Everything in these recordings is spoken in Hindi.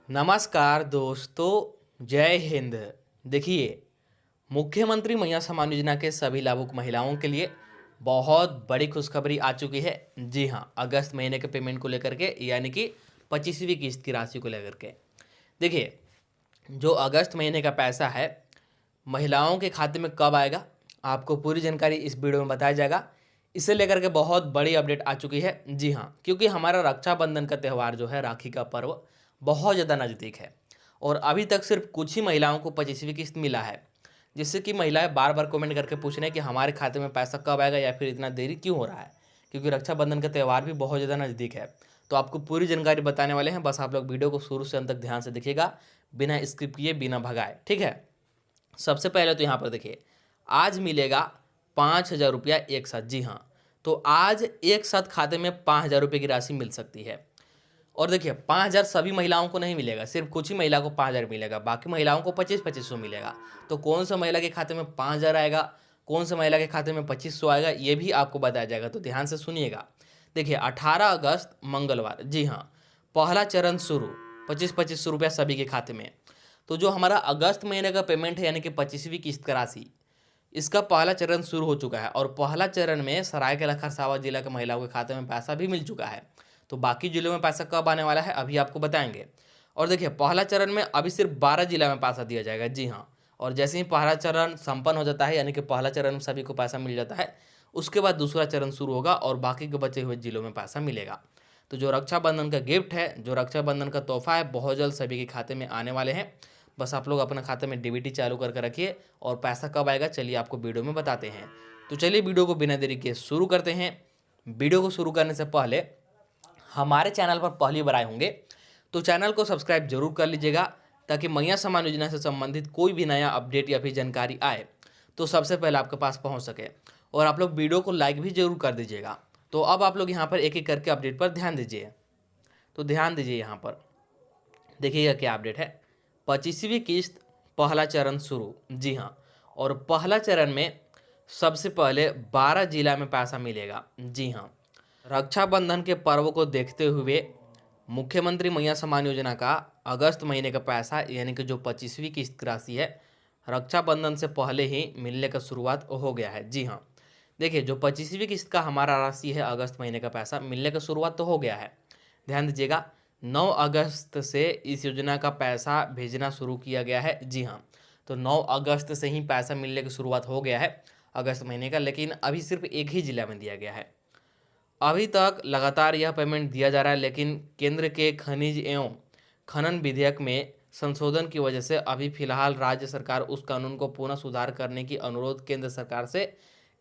नमस्कार दोस्तों, जय हिंद। देखिए, मुख्यमंत्री मैया सम्मान योजना के सभी लाभुक महिलाओं के लिए बहुत बड़ी खुशखबरी आ चुकी है। जी हाँ, अगस्त महीने के पेमेंट को लेकर के, यानी कि 25वीं किस्त की राशि को लेकर के। देखिए, जो अगस्त महीने का पैसा है महिलाओं के खाते में कब आएगा, आपको पूरी जानकारी इस वीडियो में बताया जाएगा। इसे लेकर के बहुत बड़ी अपडेट आ चुकी है। जी हाँ, क्योंकि हमारा रक्षाबंधन का त्यौहार जो है, राखी का पर्व बहुत ज़्यादा नज़दीक है और अभी तक सिर्फ कुछ ही महिलाओं को 25वीं किस्त मिला है। जिससे कि महिलाएं बार बार कमेंट करके पूछ रहे हैं कि हमारे खाते में पैसा कब आएगा या फिर इतना देरी क्यों हो रहा है, क्योंकि रक्षाबंधन का त्यौहार भी बहुत ज़्यादा नज़दीक है। तो आपको पूरी जानकारी बताने वाले हैं, बस आप लोग वीडियो को शुरू से अंत तक ध्यान से देखिएगा, बिना स्किप किए, बिना भगाए। ठीक है। सबसे पहले तो यहाँ पर देखिए, आज मिलेगा 5,000 रुपया एक साथ। जी हाँ, तो आज एक साथ खाते में 5,000 रुपये की राशि मिल सकती है। और देखिए, 5,000 सभी महिलाओं को नहीं मिलेगा, सिर्फ कुछ ही महिला को 5,000 मिलेगा, बाकी महिलाओं को 25-2500 मिलेगा। तो कौन सा महिला के खाते में 5,000 आएगा, कौन सा महिला के खाते में 2500 आएगा, ये भी आपको बताया जाएगा, तो ध्यान से सुनिएगा। देखिए, 18 अगस्त मंगलवार, जी हाँ, पहला चरण शुरू, 25-2500 रुपया सभी के खाते में। तो जो हमारा अगस्त महीने का पेमेंट है, यानी कि 25वीं किस्त का राशि, इसका पहला चरण शुरू हो चुका है और पहला चरण में सरायकेला खरसावां जिला के महिलाओं के खाते में पैसा भी मिल चुका है। तो बाकी जिलों में पैसा कब आने वाला है, अभी आपको बताएंगे। और देखिए, पहला चरण में अभी सिर्फ 12 जिला में पैसा दिया जाएगा। जी हाँ, और जैसे ही पहला चरण संपन्न हो जाता है, यानी कि पहला चरण में सभी को पैसा मिल जाता है, उसके बाद दूसरा चरण शुरू होगा और बाकी के बचे हुए जिलों में पैसा मिलेगा। तो जो रक्षाबंधन का गिफ्ट है, जो रक्षाबंधन का तोहफा है, बहुत जल्द सभी के खाते में आने वाले हैं। बस आप लोग अपने खाते में डीबीटी चालू करके रखिए और पैसा कब आएगा, चलिए आपको वीडियो में बताते हैं। तो चलिए वीडियो को बिना देरी के शुरू करते हैं। वीडियो को शुरू करने से पहले हमारे चैनल पर पहली बार आए होंगे तो चैनल को सब्सक्राइब जरूर कर लीजिएगा, ताकि मैया सम्मान योजना से संबंधित कोई भी नया अपडेट या फिर जानकारी आए तो सबसे पहले आपके पास पहुंच सके। और आप लोग वीडियो को लाइक भी जरूर कर दीजिएगा। तो अब आप लोग यहाँ पर एक एक करके अपडेट पर ध्यान दीजिए। तो ध्यान दीजिए, यहाँ पर देखिएगा क्या अपडेट है। 25वीं किस्त पहला चरण शुरू। जी हाँ, और पहला चरण में सबसे पहले 12 जिला में पैसा मिलेगा। जी हाँ, रक्षाबंधन के पर्व को देखते हुए मुख्यमंत्री मैया सम्मान योजना का अगस्त महीने का पैसा, यानी कि जो 25वीं किस्त की राशि है, रक्षाबंधन से पहले ही मिलने का शुरुआत हो गया है। जी हाँ, देखिए, जो 25वीं किस्त का हमारा राशि है, अगस्त महीने का पैसा मिलने का शुरुआत तो हो गया है। ध्यान दीजिएगा, 9 अगस्त से इस योजना का पैसा भेजना शुरू किया गया है। जी हाँ, तो 9 अगस्त से ही पैसा मिलने की शुरुआत हो गया है अगस्त महीने का, लेकिन अभी सिर्फ एक ही जिला में दिया गया है। अभी तक लगातार यह पेमेंट दिया जा रहा है, लेकिन केंद्र के खनिज एवं खनन विधेयक में संशोधन की वजह से अभी फिलहाल राज्य सरकार उस कानून को पुनः सुधार करने की अनुरोध केंद्र सरकार से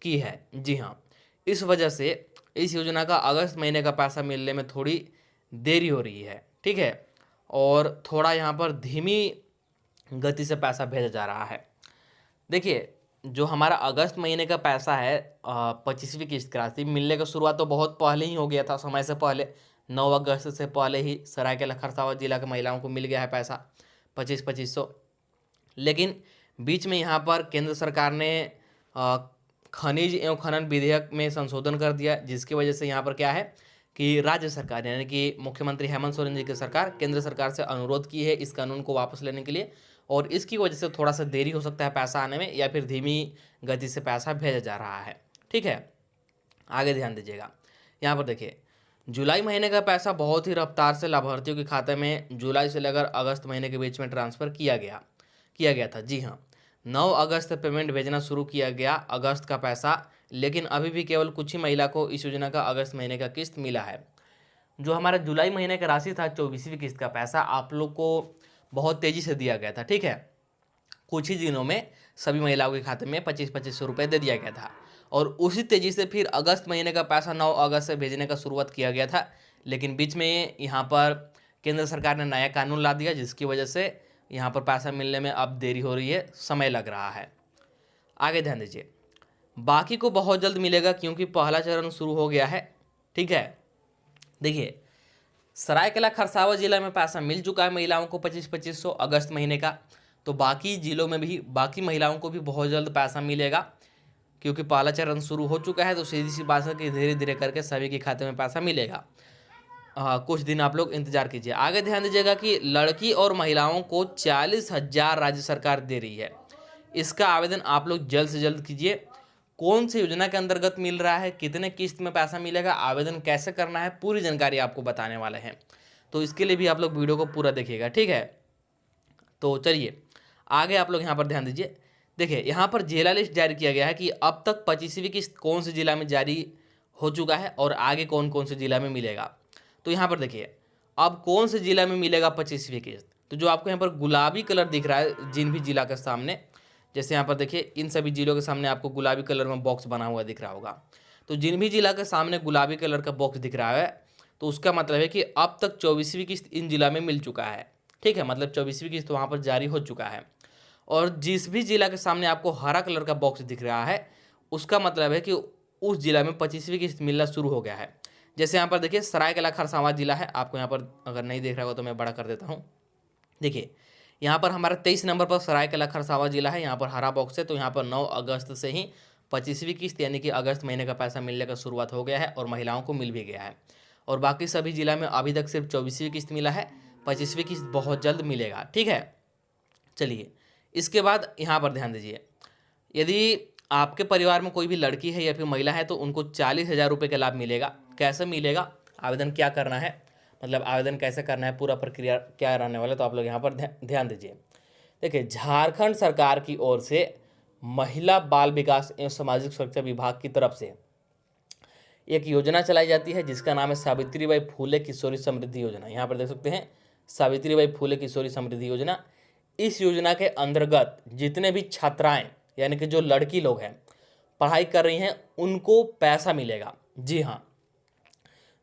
की है। जी हाँ, इस वजह से इस योजना का अगस्त महीने का पैसा मिलने में थोड़ी देरी हो रही है। ठीक है, और थोड़ा यहाँ पर धीमी गति से पैसा भेजा जा रहा है। देखिए, जो हमारा अगस्त महीने का पैसा है, 25वीं किस्त की राशि मिलने का शुरुआत तो बहुत पहले ही हो गया था, समय से पहले। 9 अगस्त से पहले ही सरायकेला खरसावां जिला के महिलाओं को मिल गया है पैसा 25-2500। लेकिन बीच में यहाँ पर केंद्र सरकार ने अ, खनिज एवं खनन विधेयक में संशोधन कर दिया, जिसकी वजह से यहाँ पर क्या है कि राज्य सरकार, यानी कि मुख्यमंत्री हेमंत सोरेन जी की सरकार, केंद्र सरकार से अनुरोध की है इस कानून को वापस लेने के लिए, और इसकी वजह से थोड़ा सा देरी हो सकता है पैसा आने में, या फिर धीमी गति से पैसा भेजा जा रहा है। ठीक है, आगे ध्यान दीजिएगा। यहाँ पर देखिए, जुलाई महीने का पैसा बहुत ही रफ्तार से लाभार्थियों के खाते में जुलाई से लेकर अगस्त महीने के बीच में ट्रांसफ़र किया गया था। जी हाँ, 9 अगस्त से पेमेंट भेजना शुरू किया गया अगस्त का पैसा, लेकिन अभी भी केवल कुछ ही महिला को इस योजना का अगस्त महीने का किस्त मिला है। जो हमारा जुलाई महीने का राशि था, 24वीं किस्त का पैसा आप लोग को बहुत तेज़ी से दिया गया था। ठीक है, कुछ ही दिनों में सभी महिलाओं के खाते में 25-2500 रुपये दे दिया गया था, और उसी तेज़ी से फिर अगस्त महीने का पैसा 9 अगस्त से भेजने का शुरुआत किया गया था। लेकिन बीच में यहाँ पर केंद्र सरकार ने नया कानून ला दिया, जिसकी वजह से यहाँ पर पैसा मिलने में अब देरी हो रही है, समय लग रहा है। आगे ध्यान दीजिए, बाकी को बहुत जल्द मिलेगा क्योंकि पहला चरण शुरू हो गया है। ठीक है, देखिए, सरायकेला खरसावां जिला में पैसा मिल चुका है महिलाओं को 25-2500 अगस्त महीने का। तो बाकी जिलों में भी बाकी महिलाओं को भी बहुत जल्द पैसा मिलेगा, क्योंकि पहला चरण शुरू हो चुका है। तो सीधी सी बात है कि धीरे धीरे करके सभी के खाते में पैसा मिलेगा। कुछ दिन आप लोग इंतजार कीजिए। आगे ध्यान दीजिएगा कि लड़की और महिलाओं को 40,000 राज्य सरकार दे रही है। इसका आवेदन आप लोग जल्द से जल्द कीजिए। कौन सी योजना के अंतर्गत मिल रहा है, कितने किस्त में पैसा मिलेगा, आवेदन कैसे करना है, पूरी जानकारी आपको बताने वाले हैं। तो इसके लिए भी आप लोग वीडियो को पूरा देखिएगा, ठीक है। तो चलिए आगे आप लोग यहाँ पर ध्यान दीजिए। देखिए यहाँ पर जिला लिस्ट जारी किया गया है कि अब तक 25वीं किस्त कौन से जिला में जारी हो चुका है और आगे कौन कौन से जिला में मिलेगा। तो यहाँ पर देखिए अब कौन से जिला में मिलेगा 25वीं किस्त। तो जो आपको यहाँ पर गुलाबी कलर दिख रहा है जिन भी जिला के सामने, जैसे यहाँ पर देखिए इन सभी जिलों के सामने आपको गुलाबी कलर में बॉक्स बना हुआ दिख रहा होगा। तो जिन भी जिला के सामने गुलाबी कलर का बॉक्स दिख रहा है तो उसका मतलब है कि अब तक 24वीं किस्त इन जिला में मिल चुका है, ठीक है। मतलब 24वीं किस्त वहाँ पर जारी हो चुका है। और जिस भी जिला के सामने आपको हरा कलर का बॉक्स दिख रहा है उसका मतलब है कि उस जिला में 25वीं किस्त मिलना शुरू हो गया है। जैसे यहाँ पर देखिए सरायकेला खरसावां जिला है, आपको यहाँ पर अगर नहीं देख रहा होगा तो मैं बड़ा कर देता हूँ। देखिए यहाँ पर हमारा 23 नंबर पर सरायकेला खरसावां जिला है, यहाँ पर हरा बॉक्स है। तो यहाँ पर 9 अगस्त से ही 25वीं किस्त यानी कि अगस्त महीने का पैसा मिलने का शुरुआत हो गया है और महिलाओं को मिल भी गया है। और बाकी सभी जिला में अभी तक सिर्फ 24वीं किस्त मिला है, 25वीं किस्त बहुत जल्द मिलेगा, ठीक है। चलिए इसके बाद यहाँ पर ध्यान दीजिए, यदि आपके परिवार में कोई भी लड़की है या फिर महिला है तो उनको 40,000 रुपये का लाभ मिलेगा। कैसे मिलेगा, आवेदन क्या करना है, मतलब आवेदन कैसे करना है, पूरा प्रक्रिया क्या रहने वाला है, तो आप लोग यहाँ पर ध्यान दीजिए। देखिए झारखंड सरकार की ओर से महिला बाल विकास एवं सामाजिक सुरक्षा विभाग की तरफ से एक योजना चलाई जाती है जिसका नाम है सावित्रीबाई फूले किशोरी समृद्धि योजना। यहाँ पर देख सकते हैं सावित्रीबाई फूले किशोरी समृद्धि योजना। इस योजना के अंतर्गत जितने भी छात्राएं यानी कि जो लड़की लोग हैं पढ़ाई कर रही हैं उनको पैसा मिलेगा। जी हाँ,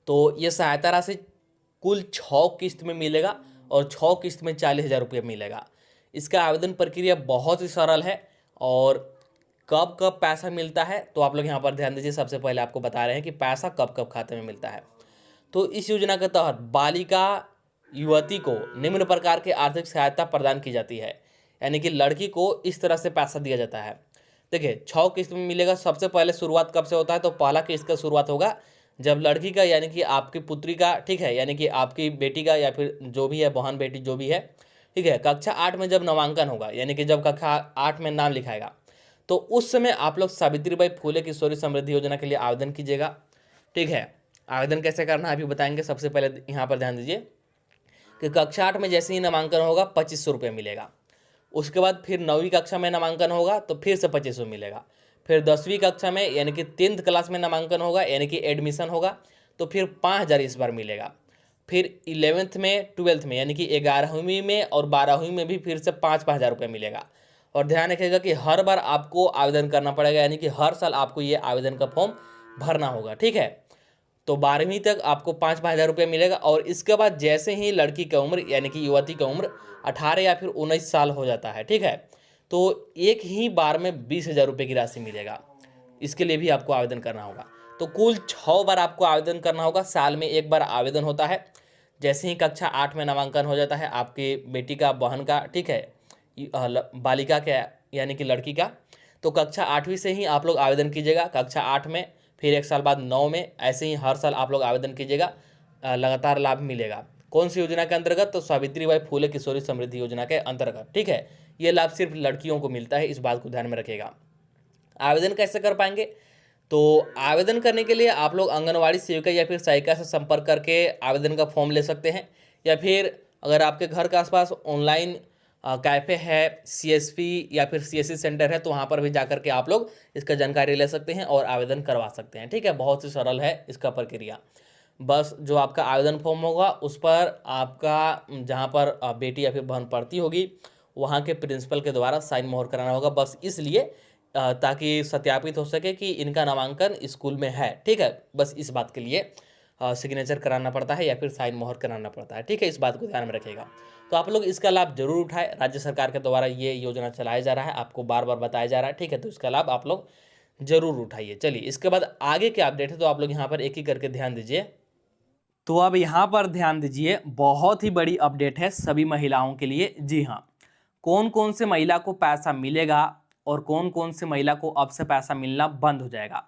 तो ये सहायता राशि कुल 6 किस्त में मिलेगा और 6 किस्त में 40,000 रुपये मिलेगा। इसका आवेदन प्रक्रिया बहुत ही सरल है। और कब कब पैसा मिलता है तो आप लोग यहाँ पर ध्यान दीजिए। सबसे पहले आपको बता रहे हैं कि पैसा कब कब खाते में मिलता है। तो इस योजना के तहत बालिका युवती को निम्न प्रकार की आर्थिक सहायता प्रदान की जाती है, यानी कि लड़की को इस तरह से पैसा दिया जाता है। देखिए 6 किस्त में मिलेगा। सबसे पहले शुरुआत कब से होता है तो पहला किस्त का शुरुआत होगा जब लड़की का यानी कि आपकी पुत्री का, ठीक है, यानी कि आपकी बेटी का या फिर जो भी है बहन बेटी जो भी है, ठीक है, कक्षा 8 में जब नामांकन होगा यानी कि जब कक्षा 8 में नाम लिखाएगा तो उस समय आप लोग सावित्रीबाई फूले किशोरी समृद्धि योजना के लिए आवेदन कीजिएगा, ठीक है। आवेदन कैसे करना है अभी बताएंगे। सबसे पहले यहाँ पर ध्यान दीजिए कि कक्षा 8 में जैसे ही नामांकन होगा 2500 रुपये मिलेगा। उसके बाद फिर 9वीं कक्षा में नामांकन होगा तो फिर से 2500 मिलेगा। फिर 10वीं कक्षा में यानी कि 10th क्लास में नामांकन होगा यानी कि एडमिशन होगा तो फिर 5,000 इस बार मिलेगा। फिर 11th में 12th में यानी कि 11वीं में और 12वीं में भी फिर से 5,000 रुपये मिलेगा। और ध्यान रखिएगा कि हर बार आपको आवेदन करना पड़ेगा, यानी कि हर साल आपको ये आवेदन का फॉर्म भरना होगा, ठीक है। तो 12वीं तक आपको 5,000 रुपये मिलेगा। और इसके बाद जैसे ही लड़की की उम्र यानी कि युवती की उम्र 18 या फिर 19 साल हो जाता है, ठीक है, तो एक ही बार में 20,000 रुपये की राशि मिलेगा। इसके लिए भी आपको आवेदन करना होगा। तो कुल 6 बार आपको आवेदन करना होगा। साल में एक बार आवेदन होता है। जैसे ही कक्षा 8 में नामांकन हो जाता है आपकी बेटी का, बहन का, ठीक है, बालिका के यानी कि लड़की का, तो कक्षा 8वीं से ही आप लोग आवेदन कीजिएगा। कक्षा 8 में, फिर 1 साल बाद 9 में, ऐसे ही हर साल आप लोग आवेदन कीजिएगा, लगातार लाभ मिलेगा। कौन सी योजना के अंतर्गत तो सावित्रीबाई फूले किशोरी समृद्धि योजना के अंतर्गत, ठीक है। ये लाभ सिर्फ लड़कियों को मिलता है, इस बात को ध्यान में रखिएगा। आवेदन कैसे कर पाएंगे तो आवेदन करने के लिए आप लोग आंगनवाड़ी सेविका या फिर सहायिका से संपर्क करके आवेदन का फॉर्म ले सकते हैं, या फिर अगर आपके घर के आसपास ऑनलाइन कैफ़े है, सीएसपी या फिर सीएससी सेंटर है तो वहाँ पर भी जाकर के आप लोग इसका जानकारी ले सकते हैं और आवेदन करवा सकते हैं, ठीक है। बहुत ही सरल है इसका प्रक्रिया। बस जो आपका आवेदन फॉर्म होगा उस पर आपका जहाँ पर बेटी या फिर बहन पढ़ती होगी वहाँ के प्रिंसिपल के द्वारा साइन मोहर कराना होगा, बस इसलिए ताकि सत्यापित हो सके कि इनका नामांकन स्कूल में है, ठीक है। बस इस बात के लिए सिग्नेचर कराना पड़ता है या फिर साइन मोहर कराना पड़ता है, ठीक है। इस बात को ध्यान में रखिएगा। तो आप लोग इसका लाभ जरूर उठाएं। राज्य सरकार के द्वारा ये योजना चलाया जा रहा है, आपको बार बार बताया जा रहा है, ठीक है। तो इसका लाभ आप लोग जरूर उठाइए। चलिए इसके बाद आगे क्या अपडेट है तो आप लोग यहाँ पर एक एक करके ध्यान दीजिए। तो अब यहाँ पर ध्यान दीजिए, बहुत ही बड़ी अपडेट है सभी महिलाओं के लिए। जी हाँ, कौन कौन से महिला को पैसा मिलेगा और कौन कौन से महिला को अब से पैसा मिलना बंद हो जाएगा,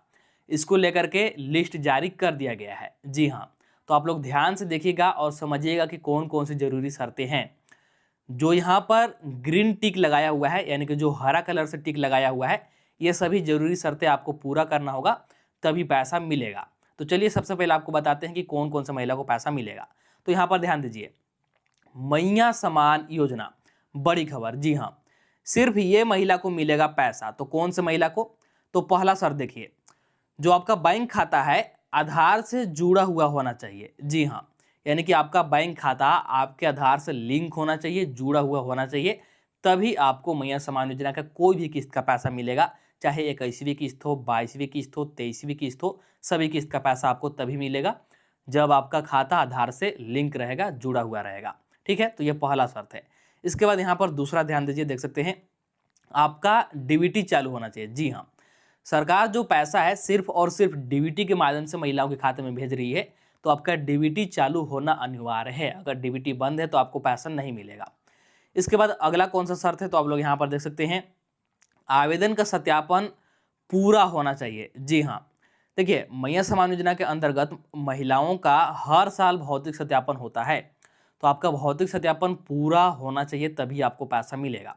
इसको लेकर के लिस्ट जारी कर दिया गया है। जी हाँ, तो आप लोग ध्यान से देखिएगा और समझिएगा कि कौन कौन सी जरूरी शर्तें हैं। जो यहाँ पर ग्रीन टिक लगाया हुआ है, यानी कि जो हरा कलर से टिक लगाया हुआ है, ये सभी जरूरी शर्तें आपको पूरा करना होगा, तभी पैसा मिलेगा। तो चलिए सबसे पहले आपको बताते हैं कि कौन कौन से महिला को पैसा मिलेगा। तो यहाँ पर ध्यान दीजिए, मैया सम्मान योजना, बड़ी खबर। जी हाँ, सिर्फ ये महिला को मिलेगा पैसा। तो कौन से महिला को? तो पहला शर्त देखिए, जो आपका बैंक खाता है आधार से जुड़ा हुआ होना चाहिए। जी हाँ, यानी कि आपका बैंक खाता आपके आधार से लिंक होना चाहिए, जुड़ा हुआ होना चाहिए, तभी आपको मैया सम्मान योजना का कोई भी किस्त का पैसा मिलेगा। चाहे 21वीं किस्त हो, 22वीं किस्त हो, 23वीं किस्त हो, सभी किस्त का पैसा आपको तभी मिलेगा जब आपका खाता आधार से लिंक रहेगा, जुड़ा हुआ रहेगा। ठीक है, तो ये पहला शर्त है। इसके बाद यहाँ पर दूसरा ध्यान दीजिए, देख सकते हैं, आपका डीबीटी चालू होना चाहिए। जी हाँ, सरकार जो पैसा है सिर्फ और सिर्फ डीबीटी के माध्यम से महिलाओं के खाते में भेज रही है, तो आपका डीबीटी चालू होना अनिवार्य है। अगर डीबीटी बंद है तो आपको पैसा नहीं मिलेगा। इसके बाद अगला कौन सा शर्त है? तो आप लोग यहाँ पर देख सकते हैं, आवेदन का सत्यापन पूरा होना चाहिए। जी हाँ, देखिए, मैया सम्मान योजना के अंतर्गत महिलाओं का हर साल भौतिक सत्यापन होता है, तो आपका भौतिक सत्यापन पूरा होना चाहिए, तभी आपको पैसा मिलेगा।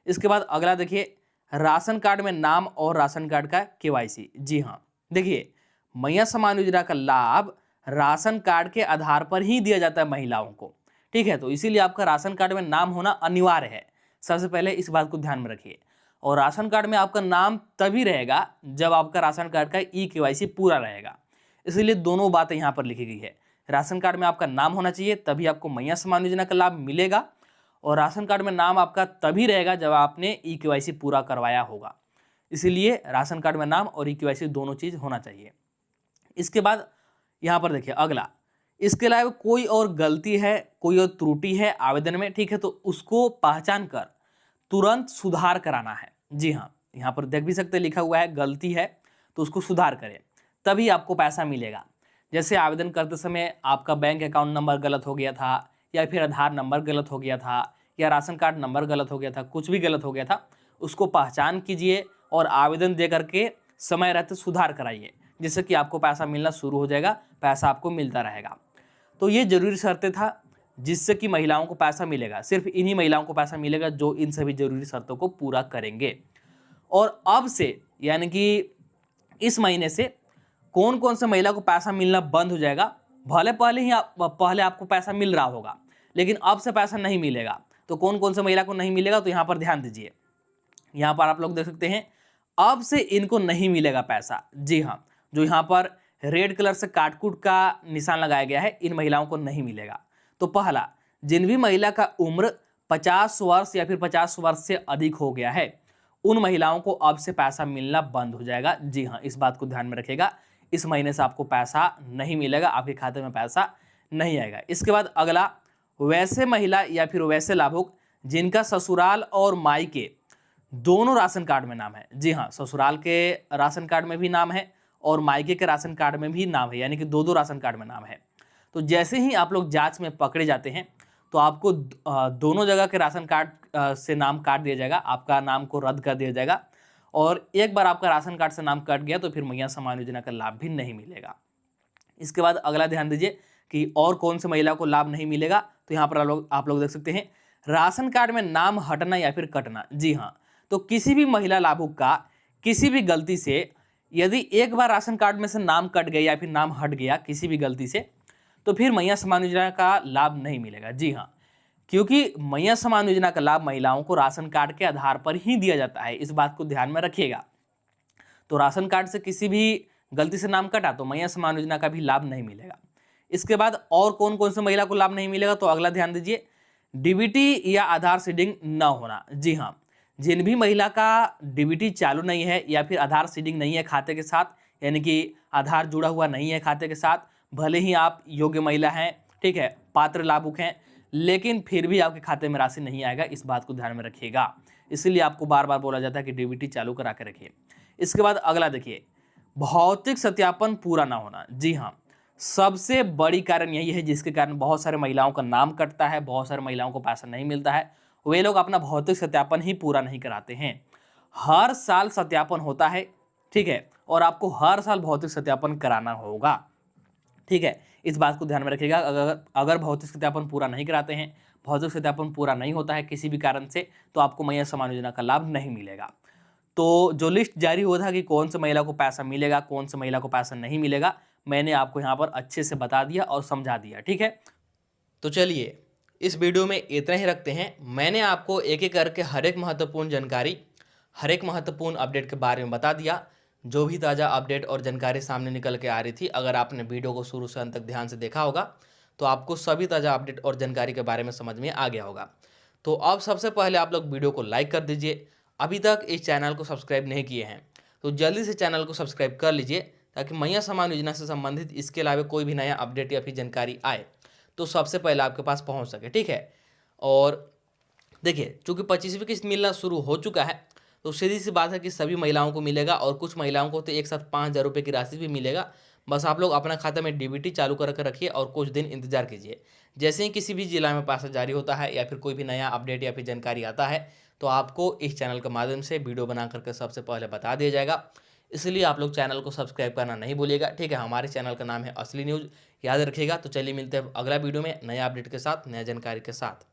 इसके बाद अगला देखिए, राशन कार्ड में नाम और राशन कार्ड का केवाईसी। जी हाँ, देखिए, मैया सम्मान योजना का लाभ राशन कार्ड के आधार पर ही दिया जाता है महिलाओं को। ठीक है, तो इसीलिए आपका राशन कार्ड में नाम होना अनिवार्य है। सबसे पहले इस बात को ध्यान में रखिए। और राशन कार्ड में आपका नाम तभी रहेगा जब आपका राशन कार्ड का केवाईसी पूरा रहेगा। इसलिए दोनों बातें यहाँ पर लिखी गई है। राशन कार्ड में आपका नाम होना चाहिए, तभी आपको मैया सम्मान योजना का लाभ मिलेगा, और राशन कार्ड में नाम आपका तभी रहेगा जब आपने केवाईसी पूरा करवाया होगा। इसीलिए राशन कार्ड में नाम और केवाईसी दोनों चीज़ होना चाहिए। इसके बाद यहाँ पर देखिए अगला, इसके अलावा कोई और गलती है, कोई और त्रुटि है आवेदन में, ठीक है, तो उसको पहचान कर तुरंत सुधार कराना है। जी हाँ, यहाँ पर देख भी सकते लिखा हुआ है गलती है, तो उसको सुधार करें, तभी आपको पैसा मिलेगा। जैसे आवेदन करते समय आपका बैंक अकाउंट नंबर गलत हो गया था, या फिर आधार नंबर गलत हो गया था, या राशन कार्ड नंबर गलत हो गया था, कुछ भी गलत हो गया था, उसको पहचान कीजिए और आवेदन दे करके समय रहते सुधार कराइए, जिससे कि आपको पैसा मिलना शुरू हो जाएगा, पैसा आपको मिलता रहेगा। तो ये जरूरी शर्तें था जिससे कि महिलाओं को पैसा मिलेगा। सिर्फ इन्हीं महिलाओं को पैसा मिलेगा जो इन सभी जरूरी शर्तों को पूरा करेंगे। और अब से, यानी कि इस महीने से कौन कौन से महिला को पैसा मिलना बंद हो जाएगा। पहले आपको पैसा मिल रहा होगा, लेकिन अब से पैसा नहीं मिलेगा। तो कौन कौन से महिला को नहीं मिलेगा? तो यहाँ पर ध्यान दीजिए, यहाँ पर आप लोग देख सकते हैं, अब से इनको नहीं मिलेगा पैसा। जी हाँ, जो यहाँ पर रेड कलर से काटकूट का निशान लगाया गया है, इन महिलाओं को नहीं मिलेगा। तो पहला, जिन भी महिला का उम्र 50 वर्ष या फिर 50 वर्ष से अधिक हो गया है, उन महिलाओं को अब से पैसा मिलना बंद हो जाएगा। जी हाँ, इस बात को ध्यान में रखिएगा, इस महीने से आपको पैसा नहीं मिलेगा, आपके खाते में पैसा नहीं आएगा। इसके बाद अगला, वैसे महिला या फिर वैसे लाभुक जिनका ससुराल और मायके दोनों राशन कार्ड में नाम है। जी हाँ, ससुराल के राशन कार्ड में भी नाम है और मायके के राशन कार्ड में भी नाम है, यानी कि दो राशन कार्ड में नाम है। तो जैसे ही आप लोग जांच में पकड़े जाते हैं, तो आपको दोनों जगह के राशन कार्ड से नाम काट दिया जाएगा, आपका नाम को रद्द कर दिया जाएगा। और एक बार आपका राशन कार्ड से नाम कट गया तो फिर मैया सम्मान योजना का लाभ भी नहीं मिलेगा। इसके बाद अगला ध्यान दीजिए कि और कौन से महिला को लाभ नहीं मिलेगा। तो यहाँ पर आप लोग देख सकते हैं, राशन कार्ड में नाम हटना या फिर कटना। जी हाँ, तो किसी भी महिला लाभुक का किसी भी गलती से यदि एक बार राशन कार्ड में से नाम कट गया या फिर नाम हट गया किसी भी गलती से, तो फिर मैया सम्मान योजना का लाभ नहीं मिलेगा। जी हाँ, क्योंकि मैया सम्मान योजना का लाभ महिलाओं को राशन कार्ड के आधार पर ही दिया जाता है, इस बात को ध्यान में रखिएगा। तो राशन कार्ड से किसी भी गलती से नाम कटा तो मैया सम्मान योजना का भी लाभ नहीं मिलेगा। इसके बाद और कौन कौन से महिला को लाभ नहीं मिलेगा? तो अगला ध्यान दीजिए, डीबीटी या आधार सीडिंग न होना। जी हाँ, जिन भी महिला का डीबीटी चालू नहीं है या फिर आधार सीडिंग नहीं है खाते के साथ, यानी कि आधार जुड़ा हुआ नहीं है खाते के साथ, भले ही आप योग्य महिला हैं, ठीक है, पात्र लाभुक हैं, लेकिन फिर भी आपके खाते में राशि नहीं आएगा, इस बात को ध्यान में रखिएगा। इसीलिए आपको बार बार बोला जाता है कि डीबीटी चालू करा के रखिए। इसके बाद अगला देखिए, भौतिक सत्यापन पूरा ना होना। जी हाँ, सबसे बड़ी कारण यही है जिसके कारण बहुत सारे महिलाओं का नाम कटता है, बहुत सारे महिलाओं को पैसा नहीं मिलता है। वे लोग अपना भौतिक सत्यापन ही पूरा नहीं कराते हैं। हर साल सत्यापन होता है, ठीक है, और आपको हर साल भौतिक सत्यापन कराना होगा, ठीक है। इस बात को ध्यान में रखिएगा। अगर भौतिक सत्यापन पूरा नहीं कराते हैं, भौतिक सत्यापन पूरा नहीं होता है किसी भी कारण से, तो आपको मैया सम्मान योजना का लाभ नहीं मिलेगा। तो जो लिस्ट जारी हुआ था कि कौन सी महिला को पैसा मिलेगा, कौन सी महिला को पैसा नहीं मिलेगा, मैंने आपको यहाँ पर अच्छे से बता दिया और समझा दिया, ठीक है। तो चलिए इस वीडियो में इतना ही रखते हैं। मैंने आपको एक एक करके हर एक महत्वपूर्ण जानकारी, हर एक महत्वपूर्ण अपडेट के बारे में बता दिया। जो भी ताज़ा अपडेट और जानकारी सामने निकल के आ रही थी, अगर आपने वीडियो को शुरू से अंत तक ध्यान से देखा होगा तो आपको सभी ताज़ा अपडेट और जानकारी के बारे में समझ में आ गया होगा। तो अब सबसे पहले आप लोग वीडियो को लाइक कर दीजिए। अभी तक इस चैनल को सब्सक्राइब नहीं किए हैं तो जल्दी से चैनल को सब्सक्राइब कर लीजिए, ताकि मैया सम्मान योजना से संबंधित इसके अलावा कोई भी नया अपडेट या फिर जानकारी आए तो सबसे पहले आपके पास पहुंच सके, ठीक है। और देखिए, चूंकि 25वीं किस्त मिलना शुरू हो चुका है तो सीधी सी बात है कि सभी महिलाओं को मिलेगा, और कुछ महिलाओं को तो एक साथ 5,000 रुपये की राशि भी मिलेगा। बस आप लोग अपना खाता में डीबीटी चालू करके रखिए और कुछ दिन इंतजार कीजिए। जैसे ही किसी भी जिला में पैसा जारी होता है या फिर कोई भी नया अपडेट या फिर जानकारी आता है तो आपको इस चैनल के माध्यम से वीडियो बना करके सबसे पहले बता दिया जाएगा। इसलिए आप लोग चैनल को सब्सक्राइब करना नहीं भूलिएगा, ठीक है। हमारे चैनल का नाम है असली न्यूज़, याद रखिएगा। तो चलिए मिलते हैं अगला वीडियो में नया अपडेट के साथ, नया जानकारी के साथ।